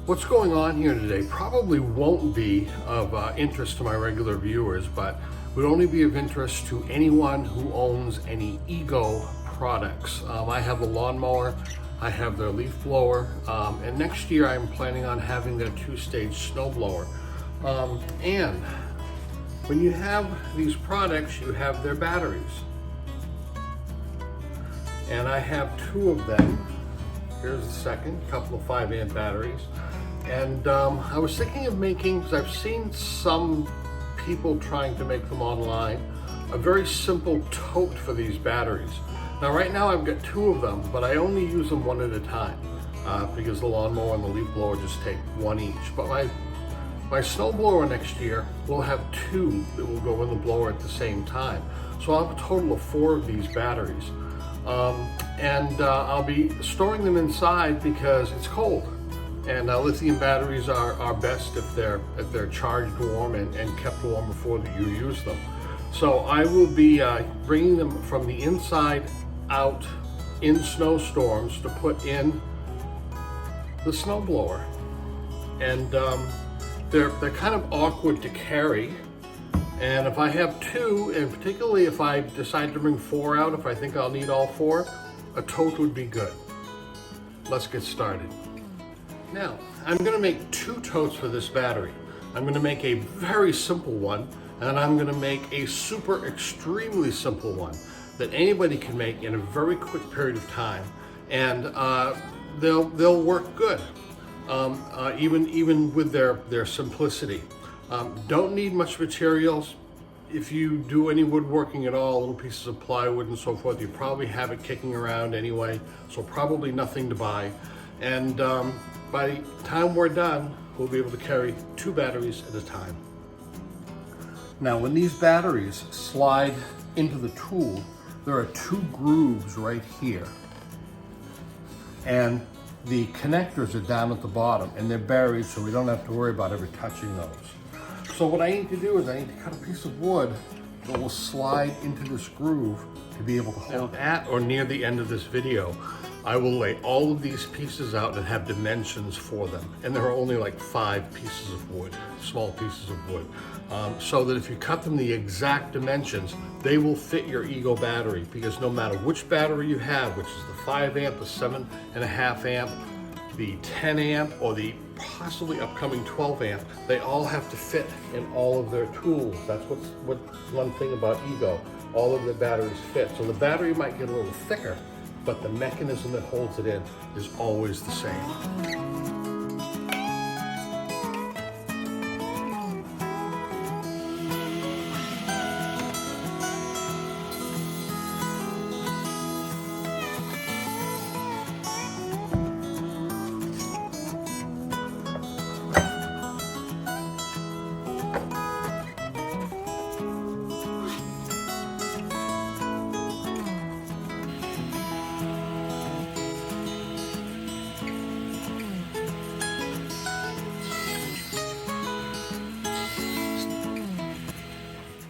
What's going on here today probably won't be of interest to my regular viewers, but would only be of interest to anyone who owns any Ego products. I have a lawnmower, I have their leaf blower, and next year I'm planning on having their 2-stage snowblower. And when you have these products, you have their batteries. And I have 2 of them. Here's the second, a couple of 5-amp batteries. And I was thinking of making, because I've seen some people trying to make them online, a very simple tote for these batteries. Now right now I've got 2 of them, but I only use them one at a time because the lawnmower and the leaf blower just take 1 each. But my snow blower next year will have 2 that will go in the blower at the same time. So I'll have a total of 4 of these batteries. I'll be storing them inside because it's cold. And lithium batteries are best if they're charged warm and kept warm before you use them. So I will be bringing them from the inside out in snowstorms to put in the snowblower. And they're kind of awkward to carry. And if I have 2, and particularly if I decide to bring 4 out, if I think I'll need all 4, a tote would be good. Let's get started. Now, I'm going to make 2 totes for this battery. I'm going to make a very simple one, and I'm going to make a super extremely simple one that anybody can make in a very quick period of time, and they'll work good, even with their simplicity. Don't need much materials. If you do any woodworking at all, little pieces of plywood and so forth, you probably have it kicking around anyway, so probably nothing to buy. And by the time we're done, we'll be able to carry 2 batteries at a time. Now, when these batteries slide into the tool, there are 2 grooves right here. And the connectors are down at the bottom, and they're buried, so we don't have to worry about ever touching those. So what I need to do is I need to cut a piece of wood that will slide into this groove to be able to hold. Now, at or near the end of this video, I will lay all of these pieces out and have dimensions for them. And there are only like 5 pieces of wood, small pieces of wood. So that if you cut them the exact dimensions, they will fit your Ego battery, because no matter which battery you have, which is the 5-amp, the 7.5 amp, the 10 amp, or the possibly upcoming 12 amp, they all have to fit in all of their tools. That's what one thing about Ego, all of the batteries fit. So the battery might get a little thicker, but the mechanism that holds it in is always the same.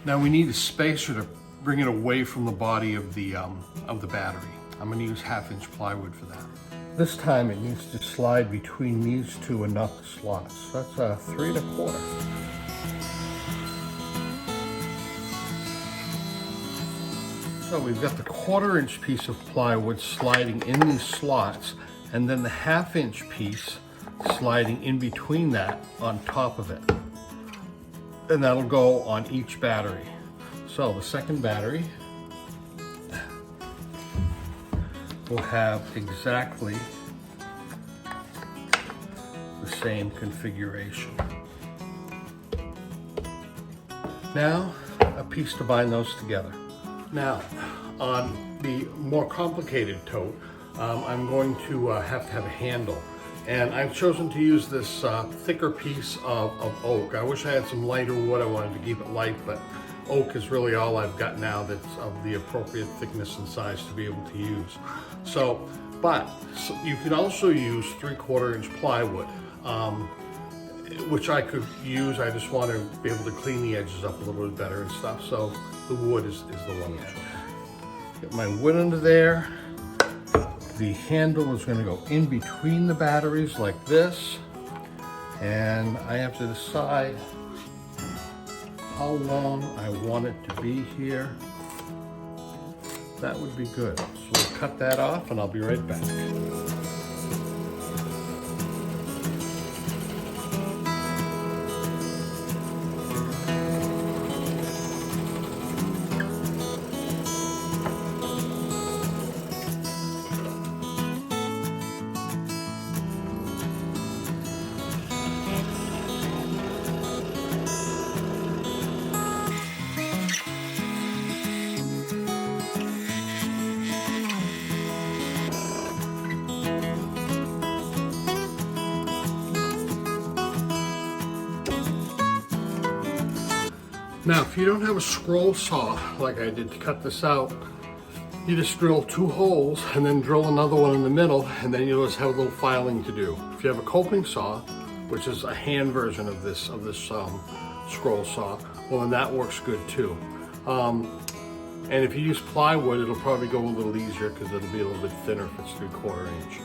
Now we need a spacer to bring it away from the body of the battery. I'm going to use 1/2-inch plywood for that. This time it needs to slide between these 2 and not the slots. So that's 3 1/4. So we've got the 1/4-inch piece of plywood sliding in these slots, and then the 1/2-inch piece sliding in between that on top of it. And that'll go on each battery. So the second battery will have exactly the same configuration. Now, a piece to bind those together. Now, on the more complicated tote, I'm going to have a handle. And I've chosen to use this thicker piece of oak. I wish I had some lighter wood. I wanted to keep it light, but oak is really all I've got now that's of the appropriate thickness and size to be able to use. So you can also use 3/4-inch plywood, which I could use. I just want to be able to clean the edges up a little bit better and stuff. So the wood is the one. Get my wood under there. The handle is going to go in between the batteries like this, And I have to decide how long I want it to be here. That would be good. So we'll cut that off and I'll be right back. Now, if you don't have a scroll saw like I did to cut this out, you just drill 2 holes and then drill another one in the middle, and then you'll just have a little filing to do. If you have a coping saw, which is a hand version of this scroll saw, well, then that works good too. And if you use plywood, it'll probably go a little easier because it'll be a little bit thinner if it's 3/4 inch.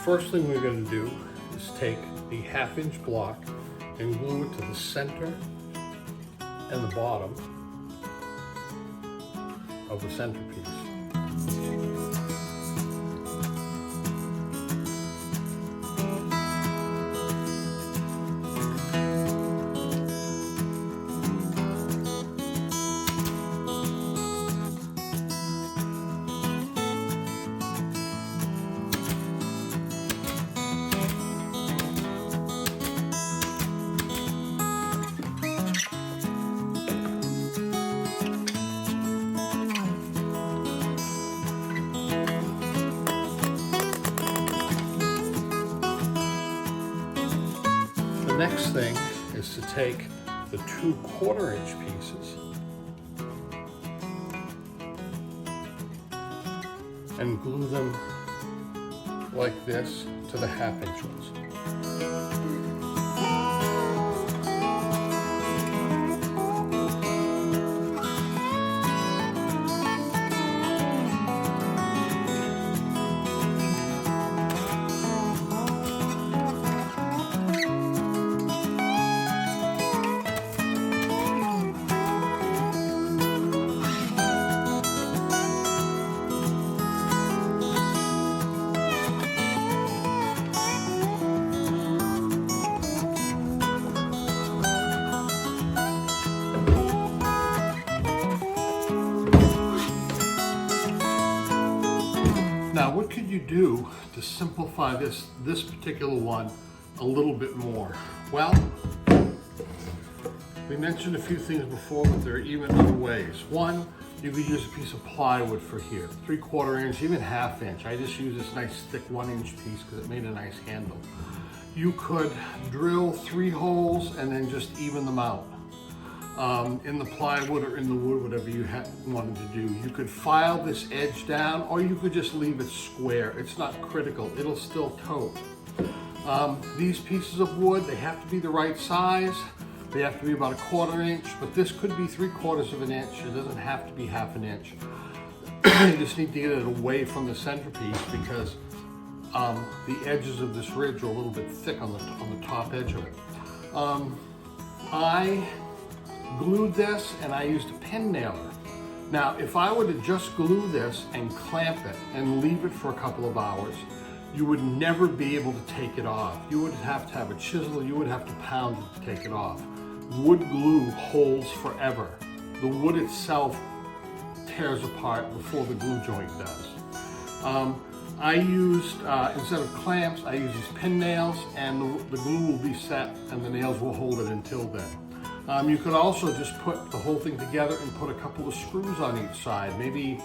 First thing we're going to do is take the 1/2 inch block and glue it to the center and the bottom of the centerpiece. The next thing is to take the 2/4 inch pieces and glue them like this to the 1/2 inch ones. Now, what could you do to simplify this particular one a little bit more? Well, we mentioned a few things before, but there are even other ways. One, you could use a piece of plywood for here, 3/4 inch, even 1/2 inch. I just use this nice thick 1 inch piece because it made a nice handle. You could drill 3 holes and then just even them out. In the plywood or in the wood, whatever you wanted to do. You could file this edge down, or you could just leave it square. It's not critical, it'll still tote. These pieces of wood, they have to be the right size. They have to be about 1/4 inch, but this could be 3/4 of an inch. It doesn't have to be 1/2 inch. You just need to get it away from the centerpiece because the edges of this ridge are a little bit thick on the top edge of it. I glued this and I used a pin nailer. Now, if I were to just glue this and clamp it and leave it for a couple of hours, you would never be able to take it off. You would have to have a chisel, you would have to pound it to take it off. Wood glue holds forever. The wood itself tears apart before the glue joint does. I used, instead of clamps, I use these pin nails, and the glue will be set and the nails will hold it until then. You could also just put the whole thing together and put a couple of screws on each side, maybe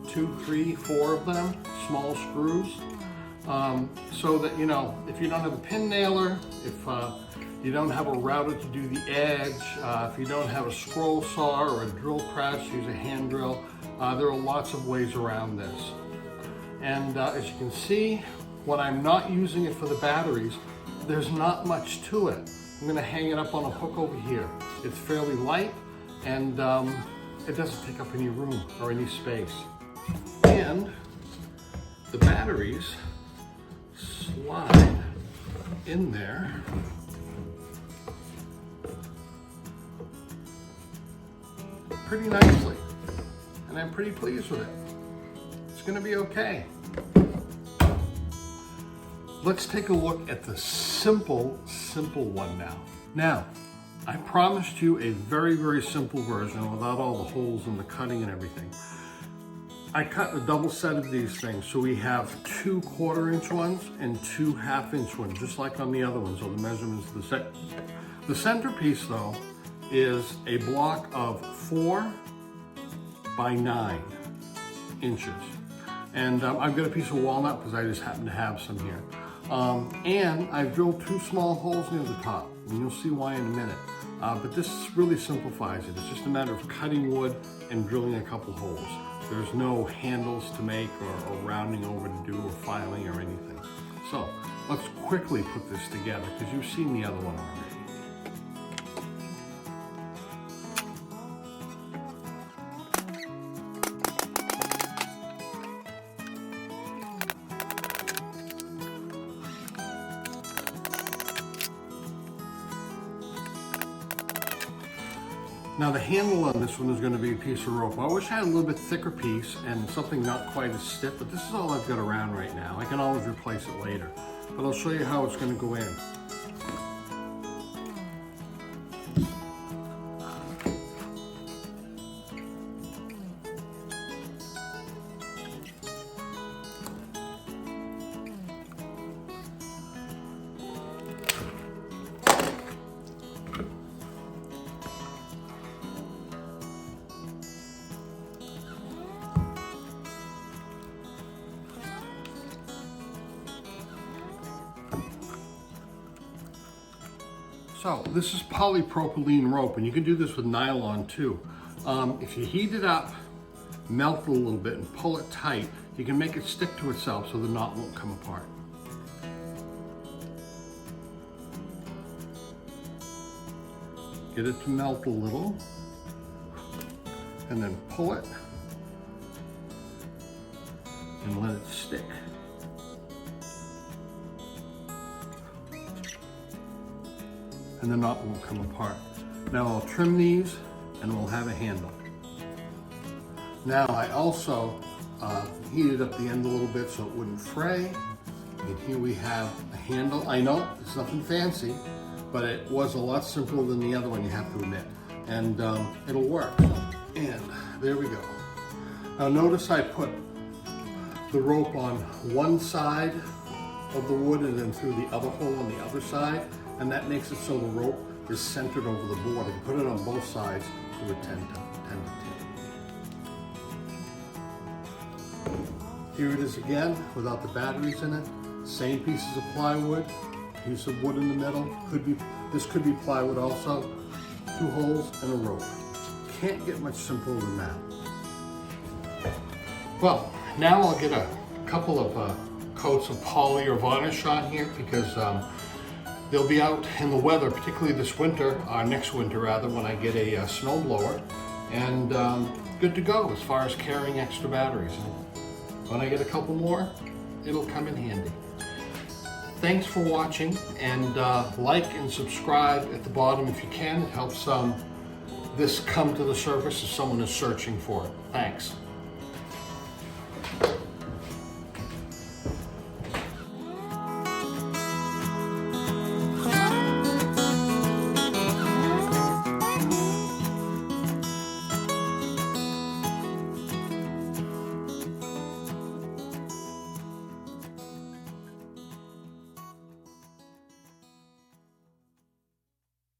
2, 3, 4 of them, small screws, so that, you know, if you don't have a pin nailer, if you don't have a router to do the edge, if you don't have a scroll saw or a drill press, use a hand drill. There are lots of ways around this. And as you can see, when I'm not using it for the batteries, there's not much to it. I'm going to hang it up on a hook over here. It's fairly light, and it doesn't take up any room or any space. And the batteries slide in there pretty nicely, and I'm pretty pleased with it. It's going to be okay. Let's take a look at the simple one now. Now, I promised you a very, very simple version without all the holes and the cutting and everything. I cut a double set of these things, so we have 2 1/4-inch ones and 2 1/2-inch ones, just like on the other ones, so the measurements are the same. The centerpiece, though, is a block of 4 by 9 inches. And I've got a piece of walnut because I just happen to have some here. And I've drilled 2 small holes near the top, and you'll see why in a minute. But this really simplifies it. It's just a matter of cutting wood and drilling a couple holes. There's no handles to make or rounding over to do or filing or anything. So let's quickly put this together because you've seen the other one already. Now the handle on this one is going to be a piece of rope. I wish I had a little bit thicker piece and something not quite as stiff, but this is all I've got around right now. I can always replace it later, but I'll show you how it's going to go in. So this is polypropylene rope, and you can do this with nylon too. If you heat it up, melt it a little bit, and pull it tight, you can make it stick to itself so the knot won't come apart. Get it to melt a little, and then pull it, and let it stick. And the knot won't come apart. Now I'll trim these and we'll have a handle. Now I also heated up the end a little bit so it wouldn't fray. And here we have a handle. I know it's nothing fancy, but it was a lot simpler than the other one, you have to admit. And it'll work. And there we go. Now notice I put the rope on one side of the wood and then through the other hole on the other side. And that makes it so the rope is centered over the board. If you put it on both sides, it would tend to tip. Here it is again, without the batteries in it. Same pieces of plywood, piece of wood in the middle. This could be plywood also. 2 holes and a rope. Can't get much simpler than that. Well, now I'll get a couple of coats of poly or varnish on here because they'll be out in the weather, particularly this winter, next winter rather, when I get a snow blower, and good to go as far as carrying extra batteries. And when I get a couple more, it'll come in handy. Thanks for watching, and like and subscribe at the bottom if you can. It helps this come to the surface if someone is searching for it. Thanks.